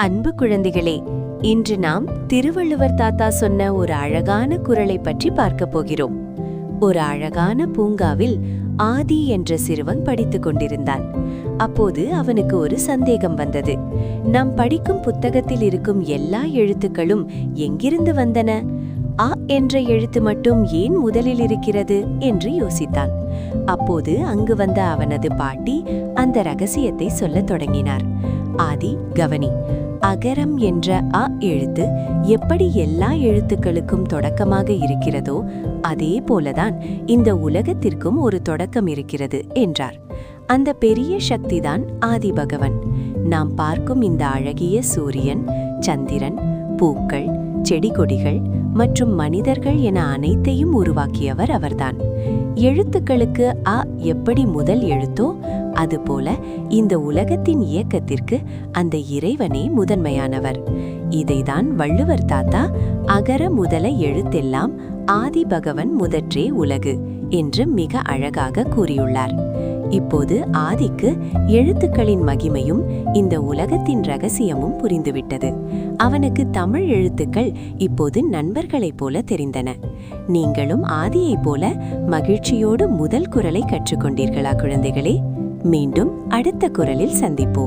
அன்பு குழந்தைகளே, இன்று நாம் திருவள்ளுவர் தாத்தா சொன்ன ஒரு அழகான குறளை பற்றி பார்க்க போகிறோம். ஒரு அழகான பூங்காவில் ஆதி என்ற சிறுவன் படித்துக் கொண்டிருந்தான். அப்போது அவனுக்கு ஒரு சந்தேகம் வந்தது. நாம் படிக்கும் புத்தகத்தில் இருக்கும் எல்லா எழுத்துக்களும் எங்கிருந்து வந்தன? அ என்ற எழுத்து மட்டும் ஏன் முதலில் இருக்கிறது என்று யோசித்தான். அப்போது அங்கு வந்த அவனது பாட்டி அந்த ரகசியத்தை சொல்லத் தொடங்கினார். ஆதி, கவனி. அகரம் என்ற அ எழுத்து எப்படி எல்லா எழுத்துக்களுக்கும் தொடக்கமாக இருக்கிறதோ அதே போலதான் இந்த உலகத்திற்கும் ஒரு தொடக்கம் இருக்கிறது என்றார். அந்த பெரிய சக்திதான் ஆதி பகவன். நாம் பார்க்கும் இந்த அழகிய சூரியன், சந்திரன், பூக்கள், செடி கொடிகள் மற்றும் மனிதர்கள் என அனைத்தையும் உருவாக்கியவர் அவர்தான். எழுத்துக்களுக்கு அ எப்படி முதல் எழுத்தோ அதுபோல இந்த உலகத்தின் இயக்கத்திற்கு அந்த இறைவனே முதன்மையானவர். இதைதான் வள்ளுவர் தாத்தா அகர முதல எழுத்தெல்லாம் ஆதி பகவன் முதற்றே உலகு என்று மிக அழகாக கூறியுள்ளார். இப்போது ஆதிக்கு எழுத்துக்களின் மகிமையும் இந்த உலகத்தின் ரகசியமும் புரிந்துவிட்டது. அவனுக்கு தமிழ் எழுத்துக்கள் இப்போது நண்பர்களைப் போல தெரிந்தன. நீங்களும் ஆதியைப் போல மகிழ்ச்சியோடு முதல் குறளை கற்றுக்கொண்டீர்களா குழந்தைகளே? மீண்டும் அடுத்த குறளில் சந்திப்போம்.